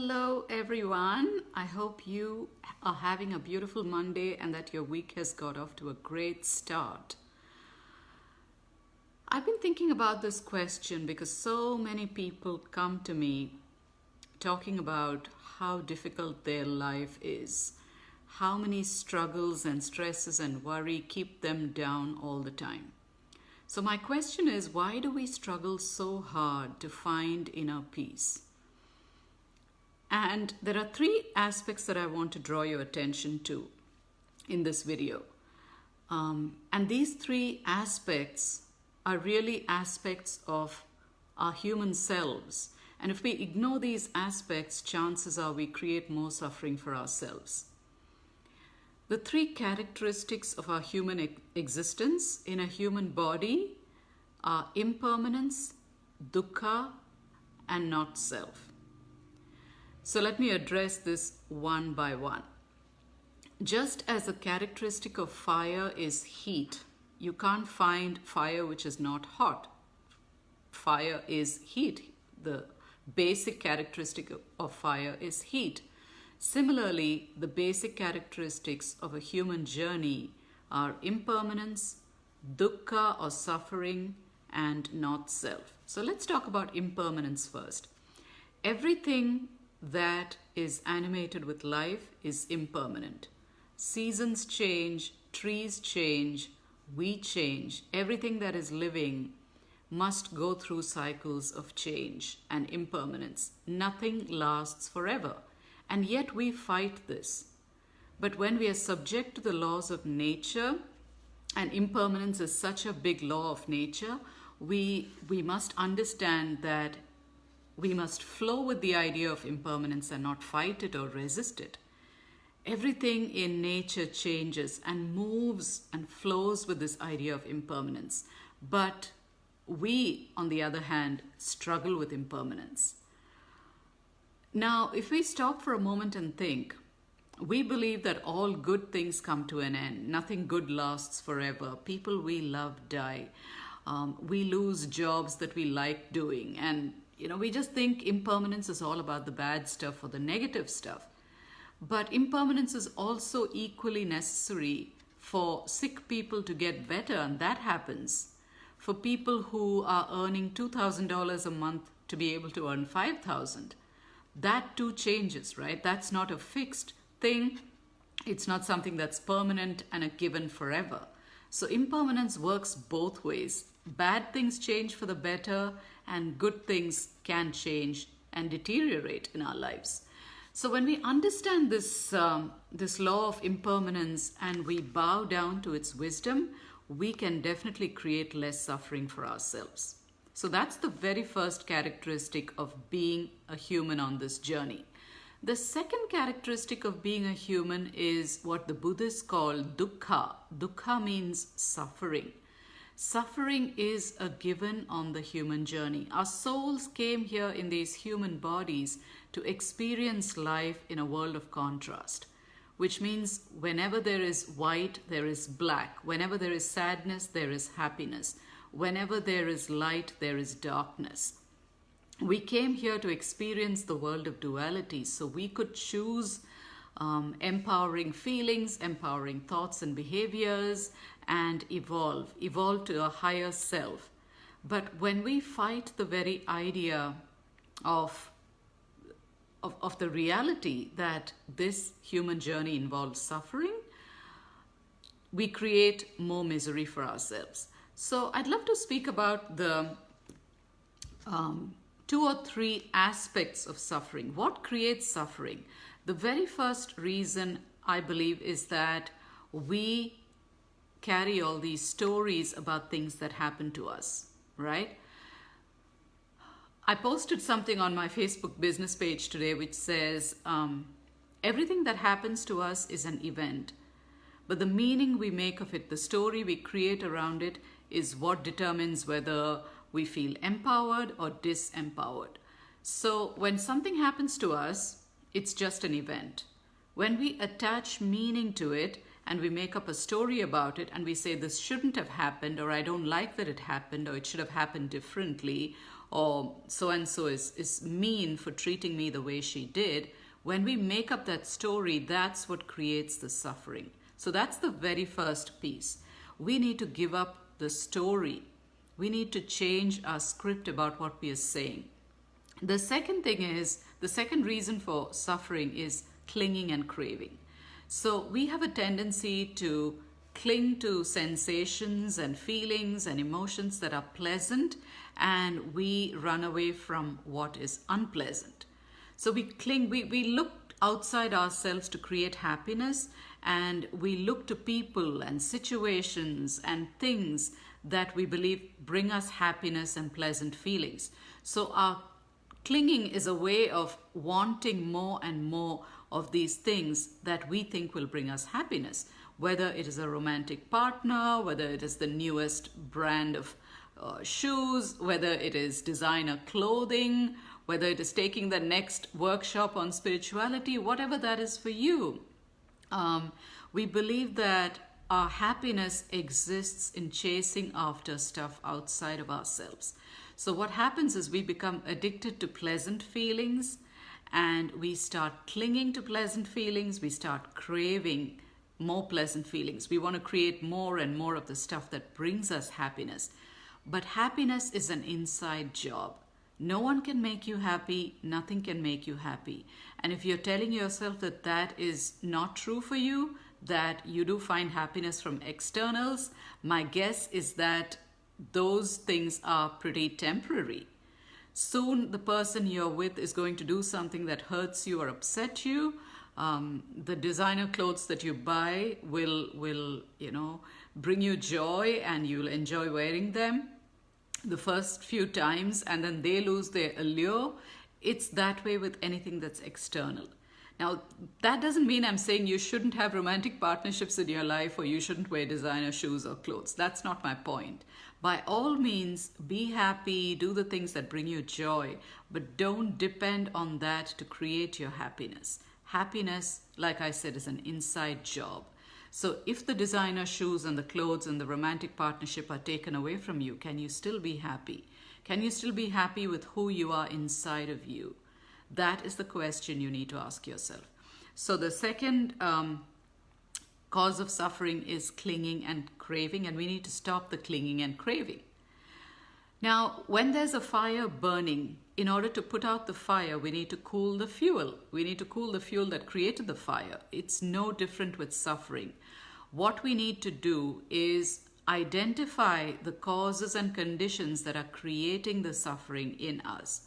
Hello everyone. I hope you are having a beautiful Monday and that your week has got off to a great start. I've been thinking about this question because so many people come to me talking about how difficult their life is, how many struggles and stresses and worry keep them down all the time. So my question is, why do we struggle so hard to find inner peace? And there are three aspects that I want to draw your attention to in this video. And these three aspects are really aspects of our human selves. And if we ignore these aspects, chances are we create more suffering for ourselves. The three characteristics of our human existence in a human body are impermanence, dukkha, and not self. So let me address this one by one. Just as the characteristic of fire is heat, you can't find fire which is not hot. Fire is heat. The basic characteristic of fire is heat. Similarly, the basic characteristics of a human journey are impermanence, dukkha or suffering, and not self. So let's talk about impermanence first. Everything that is animated with life is impermanent. Seasons change, trees change, we change. Everything that is living must go through cycles of change and impermanence. Nothing lasts forever. And yet we fight this. But when we are subject to the laws of nature, and impermanence is such a big law of nature, we must understand that we must flow with the idea of impermanence and not fight it or resist it. Everything in nature changes and moves and flows with this idea of impermanence. But we, on the other hand, struggle with impermanence. Now, if we stop for a moment and think, we believe that all good things come to an end. Nothing good lasts forever. People we love die. We lose jobs that we like doing. And we just think impermanence is all about the bad stuff or the negative stuff. But impermanence is also equally necessary for sick people to get better, and that happens. For people who are earning $2,000 a month to be able to earn $5,000, that too changes, right? That's not a fixed thing. It's not something that's permanent and a given forever. So impermanence works both ways. Bad things change for the better, and good things can change and deteriorate in our lives. So when we understand this law of impermanence and we bow down to its wisdom, we can definitely create less suffering for ourselves. So that's the very first characteristic of being a human on this journey. The second characteristic of being a human is what the Buddhists call dukkha. Dukkha means suffering. Suffering is a given on the human journey. Our souls came here in these human bodies to experience life in a world of contrast, which means whenever there is white, there is black. Whenever there is sadness, there is happiness. Whenever there is light, there is darkness. We came here to experience the world of duality, so we could choose empowering feelings, empowering thoughts and behaviors, and evolve to a higher self. But when we fight the very idea of the reality that this human journey involves suffering, we create more misery for ourselves. So I'd love to speak about the two or three aspects of suffering. What creates suffering? The very first reason, I believe, is that we carry all these stories about things that happen to us, right? I posted something on my Facebook business page today which says, everything that happens to us is an event, but the meaning we make of it, the story we create around it, is what determines whether we feel empowered or disempowered. So when something happens to us, it's just an event. When we attach meaning to it and we make up a story about it and we say this shouldn't have happened, or I don't like that it happened, or it should have happened differently, or so and so is mean for treating me the way she did, when we make up that story, that's what creates the suffering. So that's the very first piece. We need to give up the story. We need to change our script about what we are saying. The second thing is, the second reason for suffering is clinging and craving. So we have a tendency to cling to sensations and feelings and emotions that are pleasant, and we run away from what is unpleasant. So we cling, we look outside ourselves to create happiness, and we look to people and situations and things that we believe bring us happiness and pleasant feelings. So our clinging is a way of wanting more and more of these things that we think will bring us happiness, whether it is a romantic partner, whether it is the newest brand of shoes, whether it is designer clothing, whether it is taking the next workshop on spirituality, whatever that is for you. We believe that our happiness exists in chasing after stuff outside of ourselves. So what happens is we become addicted to pleasant feelings, and we start clinging to pleasant feelings. We start craving more pleasant feelings. We want to create more and more of the stuff that brings us happiness. But happiness is an inside job. No one can make you happy. Nothing can make you happy. And if you're telling yourself that that is not true for you, that you do find happiness from externals, my guess is that those things are pretty temporary. Soon the person you're with is going to do something that hurts you or upset you. The designer clothes that you buy will bring you joy, and you'll enjoy wearing them the first few times, and then they lose their allure. It's that way with anything that's external. Now, that doesn't mean I'm saying you shouldn't have romantic partnerships in your life, or you shouldn't wear designer shoes or clothes. That's not my point. By all means, be happy, do the things that bring you joy, but don't depend on that to create your happiness. Happiness, like I said, is an inside job. So if the designer shoes and the clothes and the romantic partnership are taken away from you, can you still be happy? Can you still be happy with who you are inside of you? That is the question you need to ask yourself. So the second cause of suffering is clinging and craving, and we need to stop the clinging and craving. Now, when there's a fire burning, in order to put out the fire, we need to cool the fuel. We need to cool the fuel that created the fire. It's no different with suffering. What we need to do is identify the causes and conditions that are creating the suffering in us.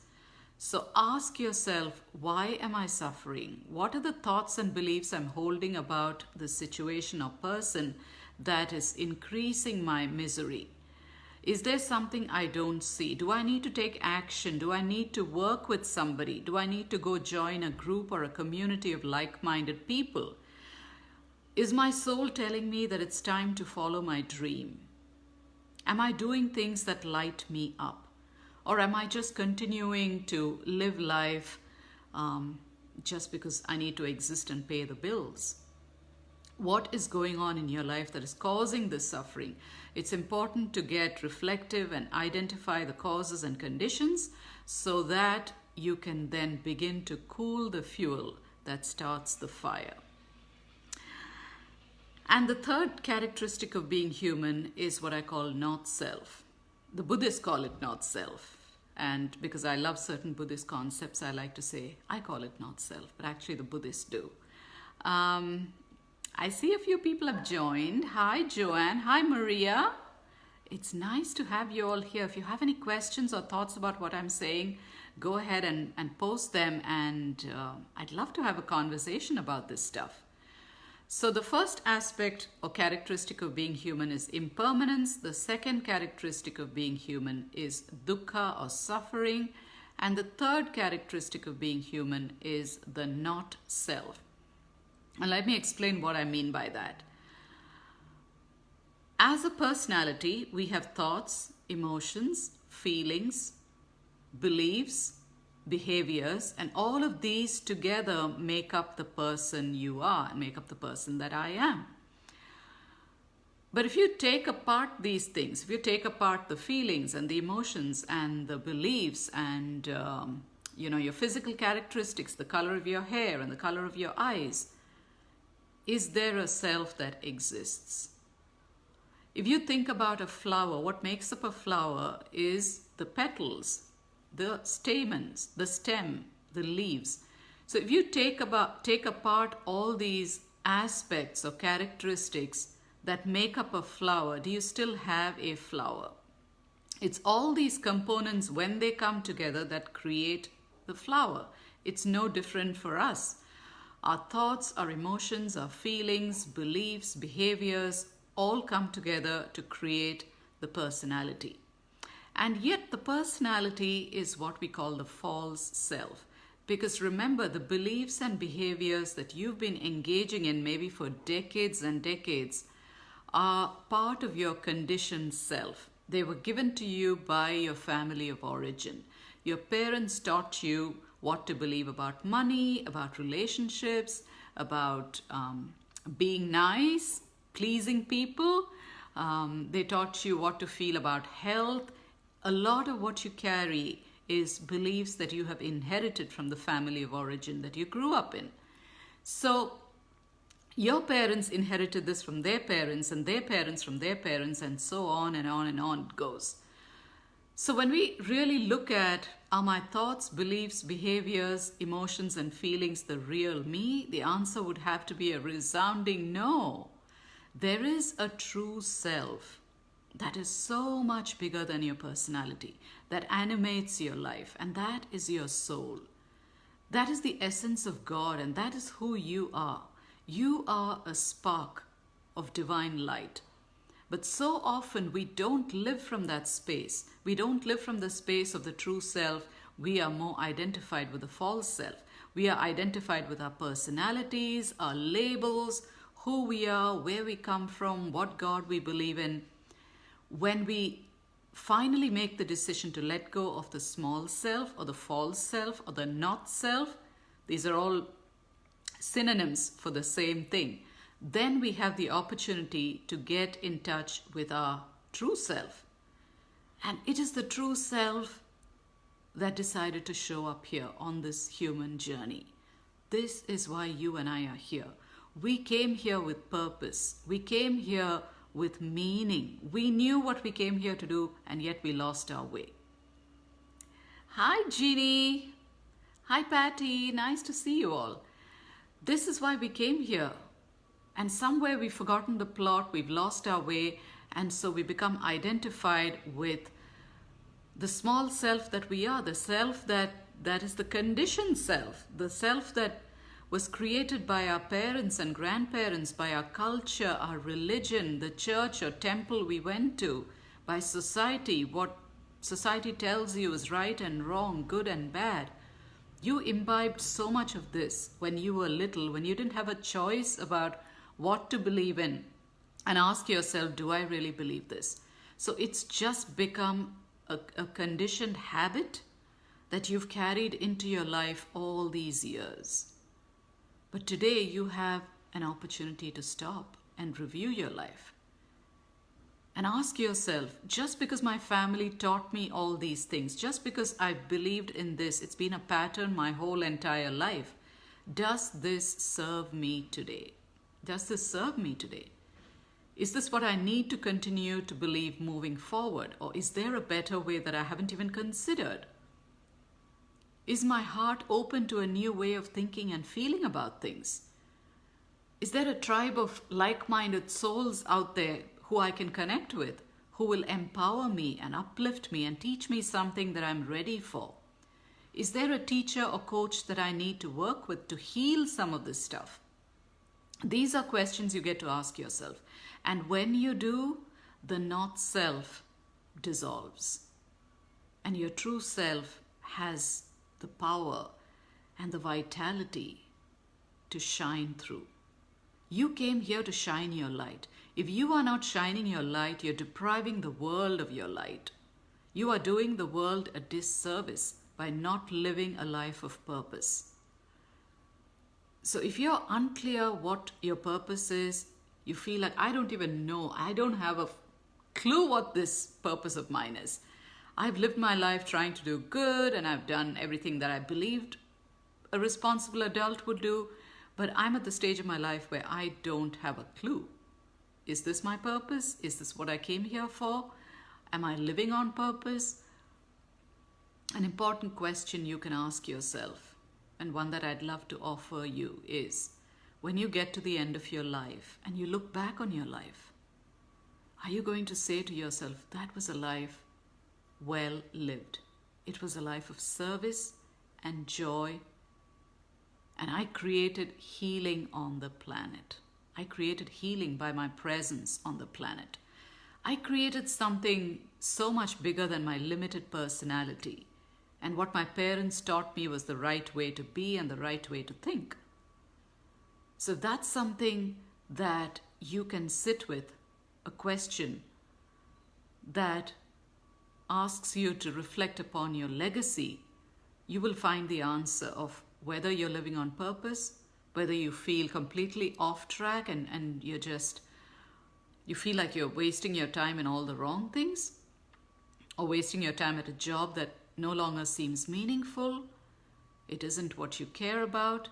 So ask yourself, why am I suffering? What are the thoughts and beliefs I'm holding about the situation or person that is increasing my misery? Is there something I don't see? Do I need to take action? Do I need to work with somebody? Do I need to go join a group or a community of like-minded people? Is my soul telling me that it's time to follow my dream? Am I doing things that light me up? Or am I just continuing to live life just because I need to exist and pay the bills? What is going on in your life that is causing this suffering? It's important to get reflective and identify the causes and conditions so that you can then begin to cool the fuel that starts the fire. And the third characteristic of being human is what I call not self. The Buddhists call it not self. And because I love certain Buddhist concepts, I like to say, I call it not self, but actually the Buddhists do. I see a few people have joined. Hi, Joanne. Hi, Maria. It's nice to have you all here. If you have any questions or thoughts about what I'm saying, go ahead and post them. And I'd love to have a conversation about this stuff. So the first aspect or characteristic of being human is impermanence. The second characteristic of being human is dukkha or suffering. And the third characteristic of being human is the not self. And let me explain what I mean by that. As a personality, we have thoughts, emotions, feelings, beliefs, behaviors, and all of these together make up the person you are, make up the person that I am. But if you take apart these things, if you take apart the feelings and the emotions and the beliefs and your physical characteristics, the color of your hair and the color of your eyes, is there a self that exists? If you think about a flower, what makes up a flower is the petals, the stamens, the stem, the leaves. So if you take apart all these aspects or characteristics that make up a flower, do you still have a flower? It's all these components when they come together that create the flower. It's no different for us. Our thoughts, our emotions, our feelings, beliefs, behaviors all come together to create the personality. And yet the personality is what we call the false self. Because remember, the beliefs and behaviors that you've been engaging in maybe for decades and decades are part of your conditioned self. They were given to you by your family of origin. Your parents taught you what to believe about money, about relationships, about being nice, pleasing people. They taught you what to feel about health. A lot of what you carry is beliefs that you have inherited from the family of origin that you grew up in. So your parents inherited this from their parents and their parents from their parents, and so on and on and on it goes. So when we really look at, are my thoughts, beliefs, behaviors, emotions and feelings the real me? The answer would have to be a resounding no. There is a true self that is so much bigger than your personality, that animates your life, and that is your soul. That is the essence of God, and that is who you are. You are a spark of divine light. But so often we don't live from that space. We don't live from the space of the true self. We are more identified with the false self. We are identified with our personalities, our labels, who we are, where we come from, what God we believe in. When we finally make the decision to let go of the small self or the false self or the not self, these are all synonyms for the same thing, then we have the opportunity to get in touch with our true self. And it is the true self that decided to show up here on this human journey. This is why you and I are here. We came here with purpose. We came here with meaning. We knew what we came here to do, and yet we lost our way. Hi, Jeannie. Hi, Patty. Nice to see you all. This is why we came here. And somewhere we've forgotten the plot, we've lost our way, and so we become identified with the small self that we are, the self that is the conditioned self, the self that was created by our parents and grandparents, by our culture, our religion, the church or temple we went to, by society, what society tells you is right and wrong, good and bad. You imbibed so much of this when you were little, when you didn't have a choice about what to believe in, and ask yourself, do I really believe this? So it's just become a conditioned habit that you've carried into your life all these years. But today you have an opportunity to stop and review your life and ask yourself, just because my family taught me all these things, just because I believed in this, it's been a pattern my whole entire life, does this serve me today? Does this serve me today? Is this what I need to continue to believe moving forward? Or is there a better way that I haven't even considered? Is my heart open to a new way of thinking and feeling about things? Is there a tribe of like-minded souls out there who I can connect with, who will empower me and uplift me and teach me something that I'm ready for? Is there a teacher or coach that I need to work with to heal some of this stuff? These are questions you get to ask yourself. And when you do, the not self dissolves. And your true self has the power and the vitality to shine through. You came here to shine your light. If you are not shining your light, you're depriving the world of your light. You are doing the world a disservice by not living a life of purpose. So if you're unclear what your purpose is, You feel like, I don't even know, I don't have a clue what this purpose of mine is. I've lived my life trying to do good, and I've done everything that I believed a responsible adult would do, but I'm at the stage of my life where I don't have a clue. Is this my purpose? Is this what I came here for? Am I living on purpose? An important question you can ask yourself, and one that I'd love to offer you, is when you get to the end of your life and you look back on your life, are you going to say to yourself, that was a life well lived? It was a life of service and joy, and I created healing on the planet. I created healing by my presence on the planet. I created something so much bigger than my limited personality. And what my parents taught me was the right way to be and the right way to think. So that's something that you can sit with, a question that asks you to reflect upon your legacy. You will find the answer of whether you're living on purpose, whether you feel completely off track and you feel like you're wasting your time in all the wrong things, or wasting your time at a job that no longer seems meaningful. It isn't what you care about,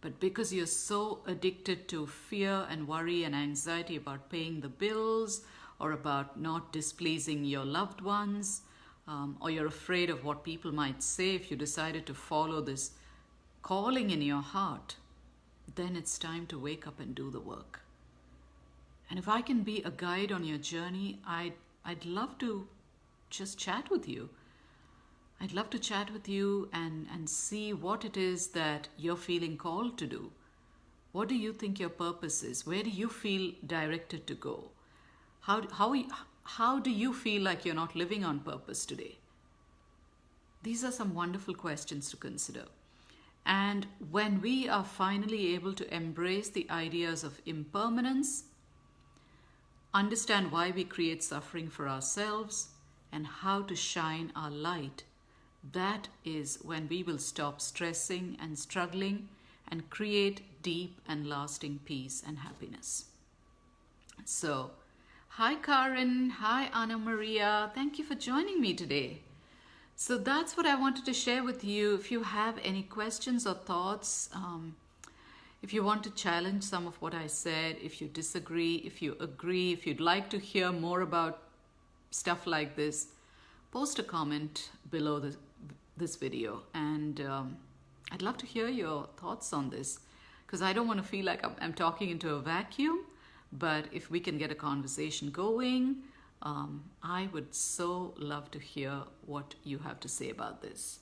but because you're so addicted to fear and worry and anxiety about paying the bills, or about not displeasing your loved ones, or you're afraid of what people might say if you decided to follow this calling in your heart, then it's time to wake up and do the work. And if I can be a guide on your journey, I'd love to just chat with you. I'd love to chat with you and see what it is that you're feeling called to do. What do you think your purpose is? Where do you feel directed to go? How do you feel like you're not living on purpose today? These are some wonderful questions to consider. And when we are finally able to embrace the ideas of impermanence, understand why we create suffering for ourselves, and how to shine our light, that is when we will stop stressing and struggling and create deep and lasting peace and happiness. So, hi Karen, hi Anna Maria, thank you for joining me today. So that's what I wanted to share with you. If you have any questions or thoughts, if you want to challenge some of what I said, if you disagree, if you agree, if you'd like to hear more about stuff like this, post a comment below this video, and I'd love to hear your thoughts on this, because I don't want to feel like I'm talking into a vacuum, but if we can get a conversation going, I would so love to hear what you have to say about this.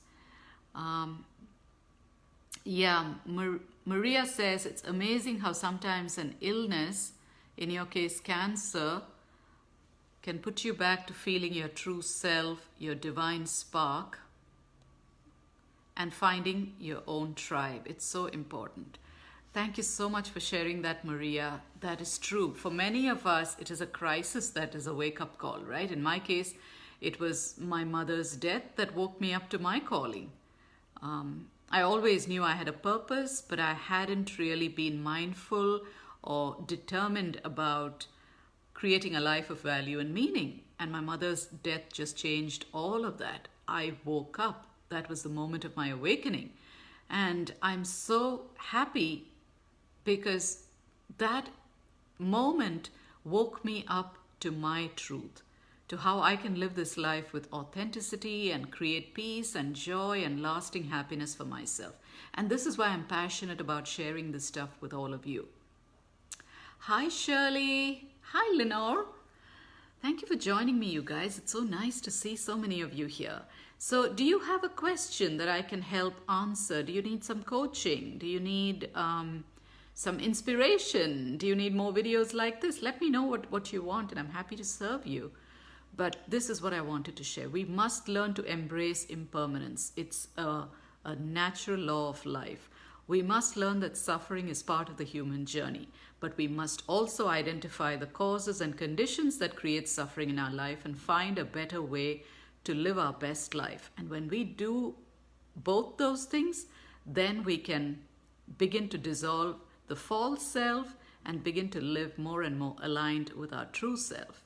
Maria says, it's amazing how sometimes an illness, in your case cancer, can put you back to feeling your true self, your divine spark, and finding your own tribe. It's so important. Thank you so much for sharing that, Maria. That is true. For many of us, it is a crisis that is a wake-up call, right? In my case, it was my mother's death that woke me up to my calling. I always knew I had a purpose, but I hadn't really been mindful or determined about creating a life of value and meaning. And my mother's death just changed all of that. I woke up. That was the moment of my awakening. And I'm so happy because that moment woke me up to my truth, to how I can live this life with authenticity and create peace and joy and lasting happiness for myself. And this is why I'm passionate about sharing this stuff with all of you. Hi, Shirley. Hi, Lenore. Thank you for joining me, you guys. It's so nice to see so many of you here. So do you have a question that I can help answer? Do you need some coaching? Do you need some inspiration? Do you need more videos like this? Let me know what you want, and I'm happy to serve you. But this is what I wanted to share. We must learn to embrace impermanence. It's a natural law of life. We must learn that suffering is part of the human journey, but we must also identify the causes and conditions that create suffering in our life and find a better way to live our best life. And when we do both those things, then we can begin to dissolve the false self and begin to live more and more aligned with our true self.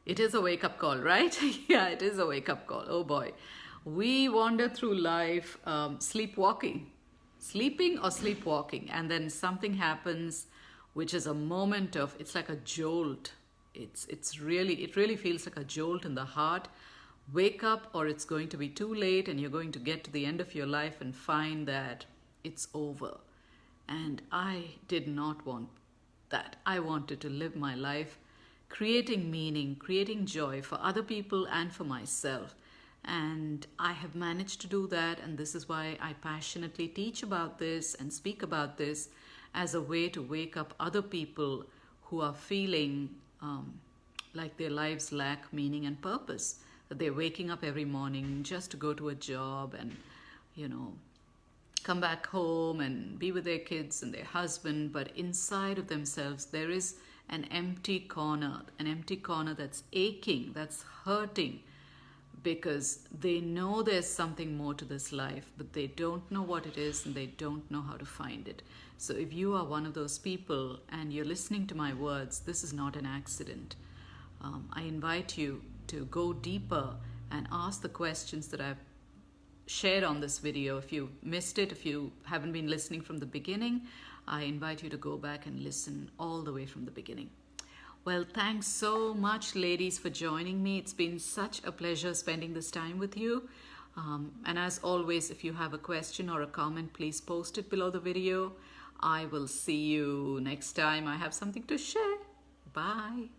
It is a wake-up call, right? Yeah, it is a wake-up call. Oh boy. We wander through life sleepwalking, sleeping or sleepwalking, and then something happens, which is a moment of, it's like a jolt. It really feels like a jolt in the heart. Wake up, or it's going to be too late, and you're going to get to the end of your life and find that it's over. And I did not want that. I wanted to live my life creating meaning, creating joy for other people and for myself. And I have managed to do that, and this is why I passionately teach about this and speak about this as a way to wake up other people who are feeling like their lives lack meaning and purpose, that they're waking up every morning just to go to a job and, come back home and be with their kids and their husband, but inside of themselves there is an empty corner that's aching, that's hurting, because they know there's something more to this life, but they don't know what it is and they don't know how to find it. So if you are one of those people and you're listening to my words, this is not an accident. I invite you to go deeper and ask the questions that I've shared on this video. If you missed it, if you haven't been listening from the beginning, I invite you to go back and listen all the way from the beginning. Well, thanks so much, ladies, for joining me. It's been such a pleasure spending this time with you. And as always, if you have a question or a comment, please post it below the video. I will see you next time I have something to share. Bye.